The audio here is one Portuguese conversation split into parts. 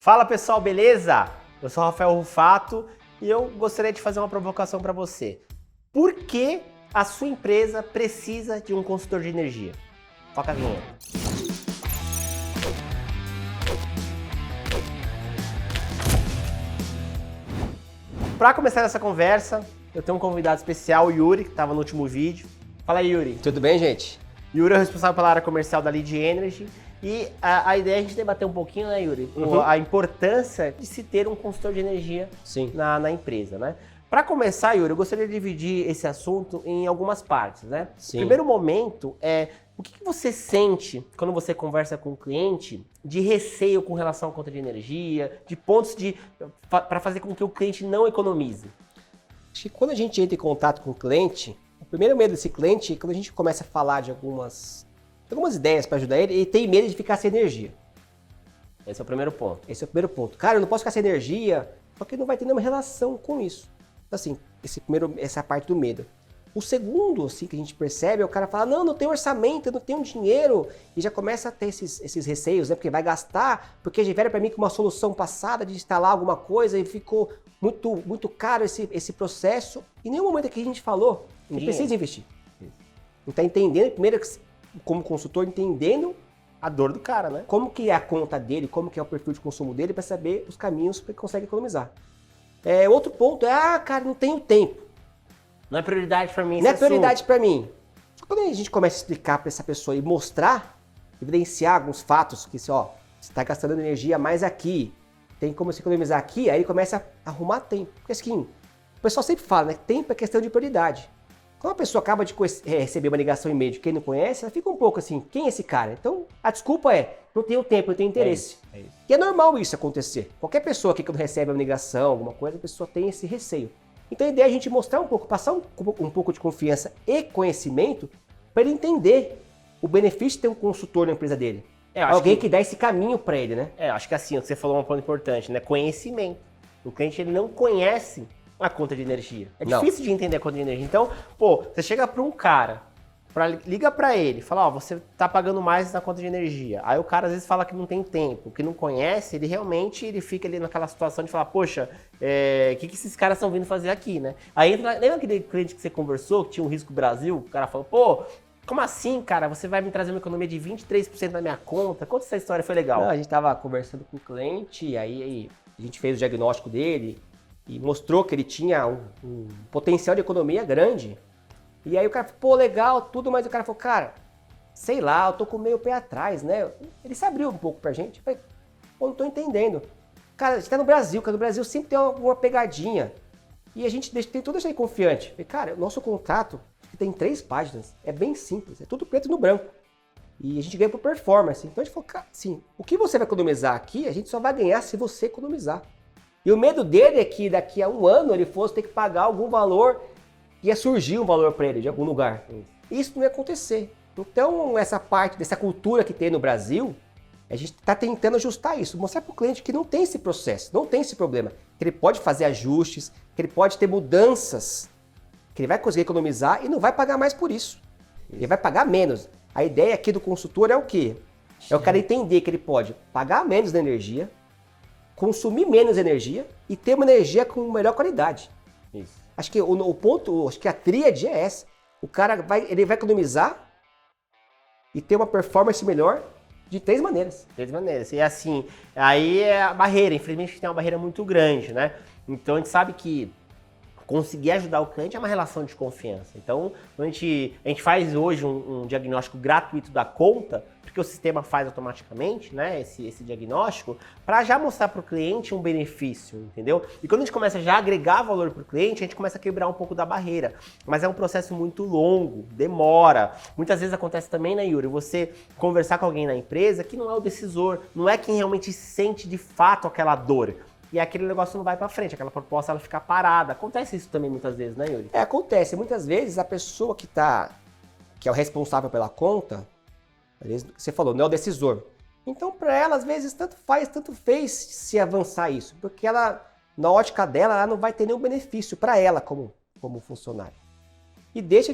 Fala pessoal, beleza? Eu sou o Rafael Rufato e eu gostaria de fazer uma provocação para você. Por que a sua empresa precisa de um consultor de energia? Toca a vinheta. Para começar essa conversa, eu tenho um convidado especial, o Yuri, que estava no último vídeo. Fala aí, Yuri. Tudo bem, gente? Yuri é o responsável pela área comercial da Lead Energy. E a ideia é a gente debater um pouquinho, né, Yuri? A importância de se ter um consultor de energia na empresa, né? Para começar, Yuri, eu gostaria de dividir esse assunto em algumas partes, né? Sim. O primeiro momento é o que você sente quando você conversa com o cliente de receio com relação à conta de energia, de pontos para fazer com que o cliente não economize? Acho que quando a gente entra em contato com o cliente, o primeiro medo desse cliente é quando a gente começa a falar de algumas ideias para ajudar ele tem medo de ficar sem energia. Esse é o primeiro ponto. Esse é o primeiro ponto. Cara, eu não posso ficar sem energia, porque não vai ter nenhuma relação com isso. Assim, essa parte do medo. O segundo, assim, que a gente percebe é o cara falar, não tenho orçamento, eu não tenho dinheiro, e já começa a ter esses receios, né? Porque vai gastar, porque já vieram para mim com uma solução passada de instalar alguma coisa e ficou muito caro esse processo. Em nenhum momento aqui a gente falou que precisa investir. Não está entendendo, primeiro, como consultor, entendendo a dor do cara, né? Como que é a conta dele, como que é o perfil de consumo dele, para saber os caminhos que ele consegue economizar. Outro ponto é, cara, não tenho tempo. Não é prioridade para mim. Não é prioridade para mim. Quando a gente começa a explicar para essa pessoa e mostrar, evidenciar alguns fatos, que você está gastando energia mais aqui, tem como se economizar aqui, aí ele começa a arrumar tempo. Porque assim, o pessoal sempre fala, né? Tempo é questão de prioridade. Quando a pessoa acaba de receber uma ligação em e-mail de quem não conhece, ela fica um pouco assim, quem é esse cara? Então, a desculpa é, não tenho tempo, não tenho interesse. É isso. E é normal isso acontecer. Qualquer pessoa aqui quando recebe uma ligação, alguma coisa, a pessoa tem esse receio. Então a ideia é a gente mostrar um pouco, passar um pouco de confiança e conhecimento para ele entender o benefício de ter um consultor na empresa dele. Alguém que dá esse caminho para ele, né? Acho que assim, o que você falou é um ponto importante, né? Conhecimento. O cliente ele não conhece a conta de energia. É difícil de entender a conta de energia. Então, você chega para um cara, liga para ele, fala, você tá pagando mais na conta de energia. Aí o cara às vezes fala que não tem tempo, que não conhece, ele fica ali naquela situação de falar, poxa, o que esses caras estão vindo fazer aqui, né? Aí lembra aquele cliente que você conversou, que tinha um Risco Brasil? O cara falou, como assim, cara? Você vai me trazer uma economia de 23% na minha conta? Conta essa história, foi legal. Não, a gente tava conversando com o cliente, e aí a gente fez o diagnóstico dele, e mostrou que ele tinha um potencial de economia grande. E aí o cara falou, legal, tudo, mas o cara falou, cara, sei lá, eu tô com meio pé atrás, né? Ele se abriu um pouco pra gente. Eu falei, não tô entendendo. Cara, a gente tá no Brasil, no Brasil sempre tem alguma pegadinha. E a gente tem tudo isso aí confiante. Eu falei, cara, o nosso contrato tem 3 páginas, é bem simples, é tudo preto no branco. E a gente ganha por performance. Então a gente falou, cara, assim, o que você vai economizar aqui, a gente só vai ganhar se você economizar. E o medo dele é que daqui a um ano ele fosse ter que pagar algum valor, ia surgir um valor para ele de algum lugar. Isso não ia acontecer. Então, essa parte dessa cultura que tem no Brasil, a gente está tentando ajustar isso, mostrar para o cliente que não tem esse processo, não tem esse problema, que ele pode fazer ajustes, que ele pode ter mudanças, que ele vai conseguir economizar e não vai pagar mais por isso. Ele vai pagar menos. A ideia aqui do consultor é o quê? É o cara entender que ele pode pagar menos da energia, consumir menos energia e ter uma energia com melhor qualidade. Isso. Acho que o ponto, acho que a tríade é essa. O cara ele vai economizar e ter uma performance melhor de 3 maneiras. 3 maneiras. E assim, aí é a barreira. Infelizmente tem uma barreira muito grande, né? Então a gente sabe que conseguir ajudar o cliente é uma relação de confiança. Então, a gente faz hoje um diagnóstico gratuito da conta, porque o sistema faz automaticamente, né, esse diagnóstico, para já mostrar para o cliente um benefício, entendeu? E quando a gente começa já a agregar valor para o cliente, a gente começa a quebrar um pouco da barreira. Mas é um processo muito longo, demora. Muitas vezes acontece também, né, Yuri, você conversar com alguém na empresa que não é o decisor, não é quem realmente sente de fato aquela dor. E aquele negócio não vai para frente, aquela proposta ela fica parada. Acontece isso também muitas vezes, né, Yuri? Acontece. Muitas vezes a pessoa que é o responsável pela conta, às vezes, você falou, não é o decisor. Então, para ela, às vezes, tanto faz, tanto fez se avançar isso. Porque ela, na ótica dela, ela não vai ter nenhum benefício para ela como funcionário. e deixa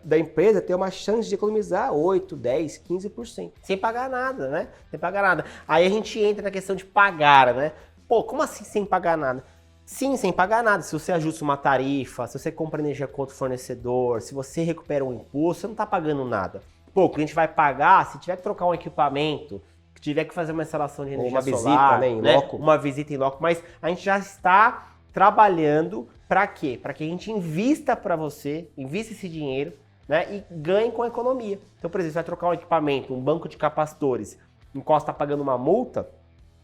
da empresa ter uma chance de economizar 8, 10, 15%. Sem pagar nada, né? Sem pagar nada. Aí a gente entra na questão de pagar, né? Pô, como assim sem pagar nada? Sim, sem pagar nada. Se você ajusta uma tarifa, se você compra energia com outro fornecedor, se você recupera um imposto, você não está pagando nada. Pô, o cliente vai pagar se tiver que trocar um equipamento, que tiver que fazer uma instalação de energia solar, visita, né, em loco. Uma visita em loco, mas a gente já está trabalhando para quê? Para que a gente invista para você, invista esse dinheiro, né, e ganhe com a economia. Então, por exemplo, você vai trocar um equipamento, um banco de capacitores, enquanto está pagando uma multa,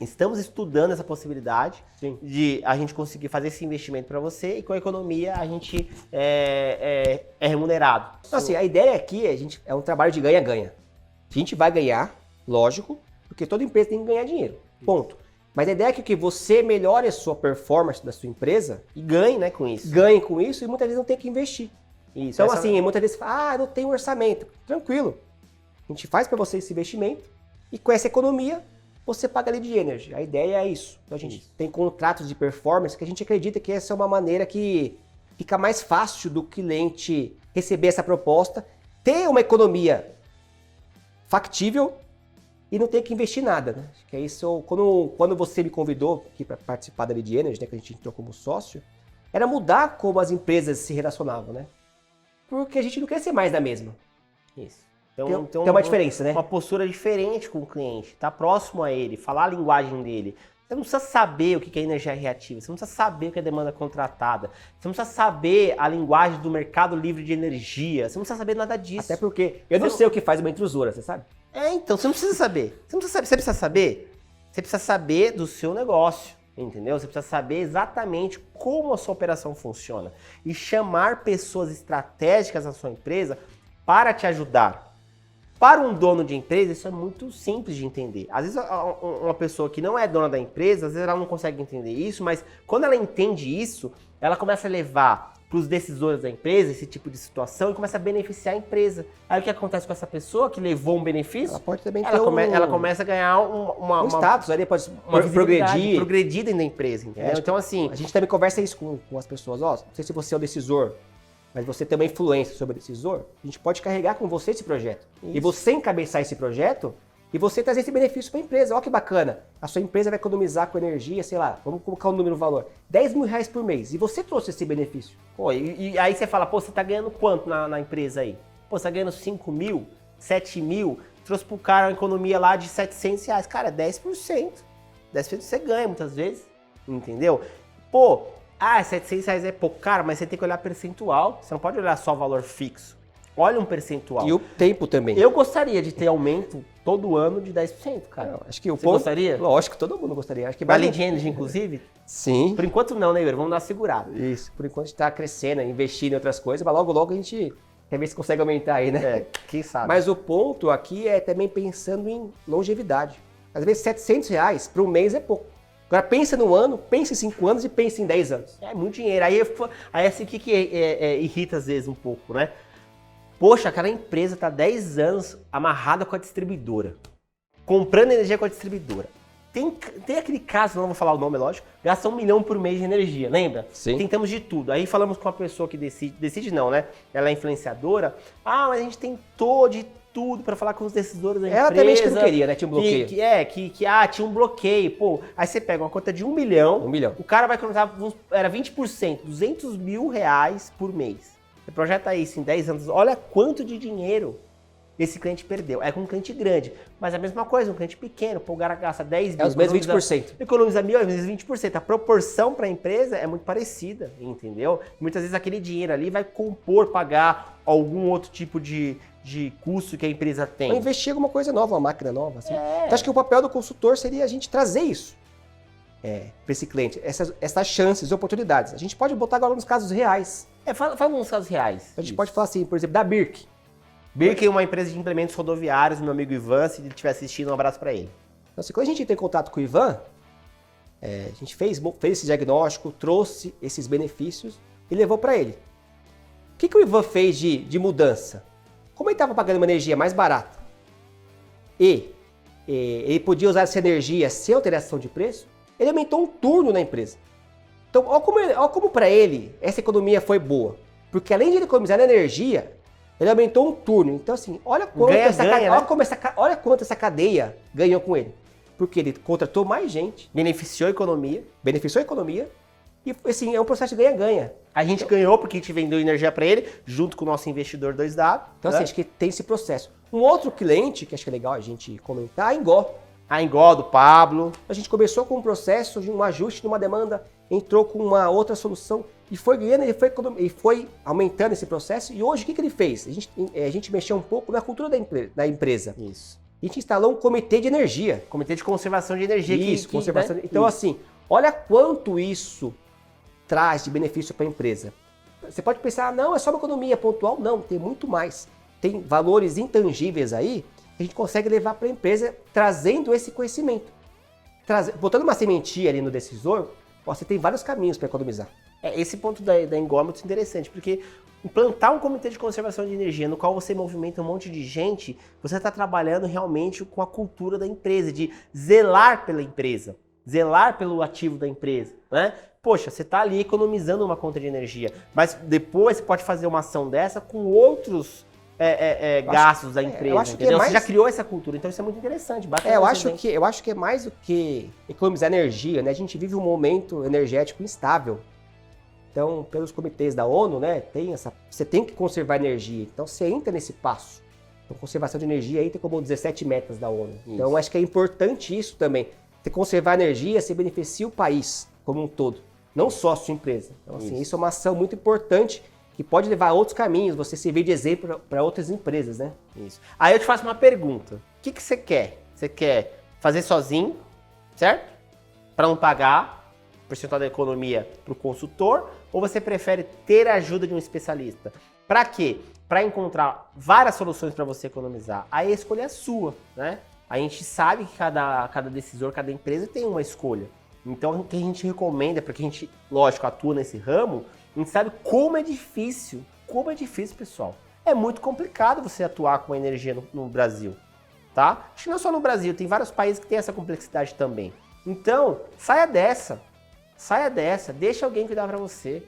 estamos estudando essa possibilidade de a gente conseguir fazer esse investimento para você e com a economia a gente é remunerado. Então, assim, a ideia aqui é um trabalho de ganha-ganha. A gente vai ganhar, lógico, porque toda empresa tem que ganhar dinheiro, ponto. Mas a ideia é que você melhore a sua performance da sua empresa e ganhe, né, com isso. Ganhe com isso e muitas vezes não tem que investir. Isso, então, assim, muitas vezes você fala, não tem orçamento. Tranquilo. A gente faz para você esse investimento e com essa economia você paga a lead energy. A ideia é isso. Então a gente tem contratos de performance que a gente acredita que essa é uma maneira que fica mais fácil do cliente receber essa proposta, ter uma economia factível e não ter que investir nada, né? Que é isso, quando você me convidou aqui para participar da lead energy, né, que a gente entrou como sócio, era mudar como as empresas se relacionavam, né? Porque a gente não quer ser mais da mesma. Isso. Então, tem uma diferença, né? Uma postura diferente com o cliente, tá próximo a ele, falar a linguagem dele. Você não precisa saber o que é energia reativa, você não precisa saber o que é demanda contratada, você não precisa saber a linguagem do mercado livre de energia, você não precisa saber nada disso. Até porque eu não sei o que faz uma intrusora, você sabe? Então, você não precisa saber. Você precisa saber? Você precisa saber do seu negócio, entendeu? Você precisa saber exatamente como a sua operação funciona e chamar pessoas estratégicas na sua empresa para te ajudar. Para um dono de empresa, isso é muito simples de entender. Às vezes, uma pessoa que não é dona da empresa, às vezes ela não consegue entender isso, mas quando ela entende isso, ela começa a levar para os decisores da empresa esse tipo de situação e começa a beneficiar a empresa. Aí o que acontece com essa pessoa que levou um benefício? Ela pode também ter ela começa a ganhar um status, aí pode progredir dentro da empresa, entendeu? Então, assim... A gente também conversa isso com as pessoas. Ó, não sei se você é o decisor, mas você tem uma influência sobre o decisor, a gente pode carregar com você esse projeto. Isso. E você encabeçar esse projeto e você trazer esse benefício para a empresa. Olha que bacana. A sua empresa vai economizar com energia, sei lá, vamos colocar um número no valor, R$10 mil por mês. E você trouxe esse benefício. Pô, e aí você fala, pô, você tá ganhando quanto na empresa aí? Pô, você tá ganhando 5 mil, 7 mil, trouxe pro cara uma economia lá de R$700. Cara, é 10%. 10% você ganha muitas vezes, entendeu? Pô, R$700 é pouco, cara, mas você tem que olhar percentual. Você não pode olhar só o valor fixo. Olha um percentual. E o tempo também. Eu gostaria de ter aumento todo ano de 10%, cara. Não, acho que você gostaria? Lógico, todo mundo gostaria. Acho que vale de energia, inclusive? Sim. Por enquanto não, né, Igor? Vamos dar uma segurada. Isso. Por enquanto a gente tá crescendo, investindo em outras coisas, mas logo a gente quer ver se consegue aumentar aí, né? Quem sabe. Mas o ponto aqui é também pensando em longevidade. Às vezes R$700 para um mês é pouco. Agora pensa no ano, pensa em 5 anos e pensa em 10 anos. É muito dinheiro. Aí assim, o que irrita às vezes um pouco, né? Poxa, aquela empresa tá 10 anos amarrada com a distribuidora. Comprando energia com a distribuidora. Tem aquele caso, não vou falar o nome, lógico, gasta R$1 milhão por mês de energia, lembra? Sim. Tentamos de tudo. Aí falamos com uma pessoa que decide não, né? Ela é influenciadora. Mas a gente tentou de tudo para falar com os decisores da empresa. Ela também que não queria, né? Tinha um bloqueio. Tinha um bloqueio. Pô, aí você pega uma conta de 1 milhão. 1 milhão. O cara vai economizar, era 20%, R$200 mil por mês. Você projeta isso em 10 anos, olha quanto de dinheiro esse cliente perdeu. É com um cliente grande, mas a mesma coisa, um cliente pequeno, pô, o cara gasta 10 mil. É os mesmos 20%. Economiza 1.000, é os mesmos 20%. A proporção para a empresa é muito parecida, entendeu? Muitas vezes aquele dinheiro ali vai pagar algum outro tipo de custo que a empresa tem. Ou investir em alguma coisa nova, uma máquina nova. Assim. Então acho que o papel do consultor seria a gente trazer isso para esse cliente, essas chances, oportunidades. A gente pode botar agora nos casos reais. Fala alguns casos reais. A gente pode falar assim, por exemplo, da Birk. Birk é uma empresa de implementos rodoviários, meu amigo Ivan, se ele estiver assistindo, um abraço para ele. Então, assim, quando a gente tem contato com o Ivan, a gente fez esse diagnóstico, trouxe esses benefícios e levou para ele. O que o Ivan fez de mudança? Como ele estava pagando uma energia mais barata e ele podia usar essa energia sem alteração de preço, ele aumentou um turno na empresa. Então, olha como para ele essa economia foi boa. Porque além de ele economizar na energia, ele aumentou um turno. Então assim, olha quanto, olha quanto essa cadeia ganhou com ele. Porque ele contratou mais gente, beneficiou a economia, e assim, é um processo de ganha-ganha. A gente ganhou porque a gente vendeu energia para ele, junto com o nosso investidor 2W. Então assim, acho que tem esse processo. Um outro cliente, que acho que é legal a gente comentar, a Engó. A Engó, do Pablo. A gente começou com um processo de um ajuste de uma demanda, entrou com uma outra solução e foi ganhando, e foi aumentando esse processo. E hoje, o que ele fez? A gente mexeu um pouco na cultura da empresa. Isso. A gente instalou um comitê de energia. Comitê de conservação de energia. Isso, conservação. Né? Então, assim, olha quanto isso traz de benefício para a empresa. Você pode pensar, não, é só uma economia pontual. Não, tem muito mais. Tem valores intangíveis aí que a gente consegue levar para a empresa trazendo esse conhecimento. Botando uma sementinha ali no decisor, você tem vários caminhos para economizar. Esse ponto da Engó é muito interessante, porque implantar um comitê de conservação de energia no qual você movimenta um monte de gente, você está trabalhando realmente com a cultura da empresa, de zelar pela empresa, zelar pelo ativo da empresa, né? Poxa, você está ali economizando uma conta de energia, mas depois você pode fazer uma ação dessa com outros gastos da empresa. Eu acho que Você já criou essa cultura, então isso é muito interessante. Eu acho que é mais do que economizar energia, né? A gente vive um momento energético instável. Então, pelos comitês da ONU, né, você tem que conservar energia. Então, você entra nesse passo. Então, conservação de energia aí tem como 17 metas da ONU. Isso. Então, acho que é importante isso também. Você conservar energia, você beneficia o país como um todo, não só a sua empresa. Então, assim, isso é uma ação muito importante que pode levar a outros caminhos, você servir de exemplo para outras empresas, né? Isso. Aí eu te faço uma pergunta. O que você quer? Você quer fazer sozinho, certo? Para não pagar percentual da economia para o consultor, ou você prefere ter a ajuda de um especialista? Para quê? Para encontrar várias soluções para você economizar. Aí a escolha é sua, né? A gente sabe que cada decisor, cada empresa tem uma escolha. Então, o que a gente recomenda, porque a gente, lógico, atua nesse ramo, a gente sabe como é difícil, pessoal. É muito complicado você atuar com energia no Brasil, tá? Acho que não só no Brasil, tem vários países que têm essa complexidade também. Então, saia dessa, deixa alguém cuidar pra você.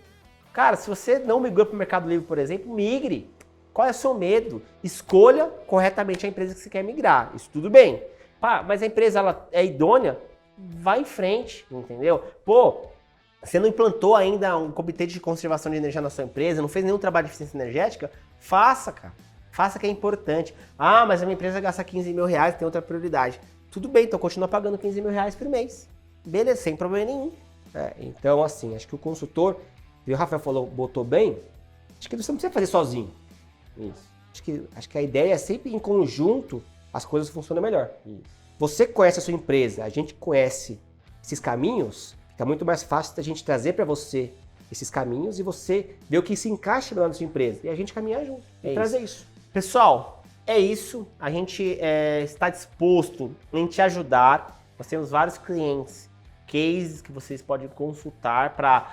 Cara, se você não migrou pro Mercado Livre, por exemplo, migre. Qual é o seu medo? Escolha corretamente a empresa que você quer migrar, isso tudo bem. Pá, mas a empresa ela é idônea? Vai em frente, entendeu? Pô, você não implantou ainda um comitê de conservação de energia na sua empresa, não fez nenhum trabalho de eficiência energética? Faça, cara. Faça, que é importante. Ah, mas a minha empresa gasta 15 mil reais, tem outra prioridade. Tudo bem, então continua pagando 15 mil reais por mês. Beleza, sem problema nenhum. Então, assim, acho que o consultor, o Rafael falou, botou bem, acho que você não precisa fazer sozinho. Isso. Acho que a ideia é sempre em conjunto as coisas funcionam melhor. Isso. Você conhece a sua empresa, a gente conhece esses caminhos, fica muito mais fácil da gente trazer para você esses caminhos e você ver o que se encaixa melhor na sua empresa. E a gente caminhar junto e trazer isso. Pessoal, é isso. A gente está disposto em te ajudar. Nós temos vários clientes, cases que vocês podem consultar para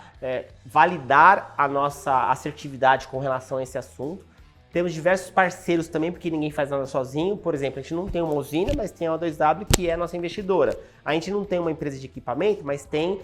validar a nossa assertividade com relação a esse assunto. Temos diversos parceiros também, porque ninguém faz nada sozinho. Por exemplo, a gente não tem uma usina, mas tem a O2W, que é a nossa investidora. A gente não tem uma empresa de equipamento, mas tem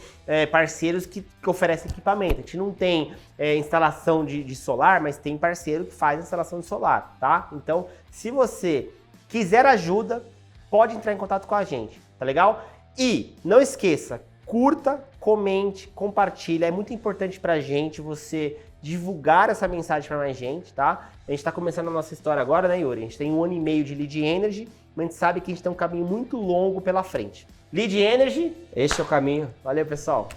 parceiros que oferecem equipamento. A gente não tem instalação de solar, mas tem parceiro que faz instalação de solar, tá? Então, se você quiser ajuda, pode entrar em contato com a gente, tá legal? E não esqueça, curta, comente, compartilha. É muito importante pra gente você divulgar essa mensagem para mais gente, tá? A gente está começando a nossa história agora, né, Yuri? A gente tem 1 ano e meio de Lead Energy, mas a gente sabe que a gente tem um caminho muito longo pela frente. Lead Energy, esse é o caminho. Valeu, pessoal!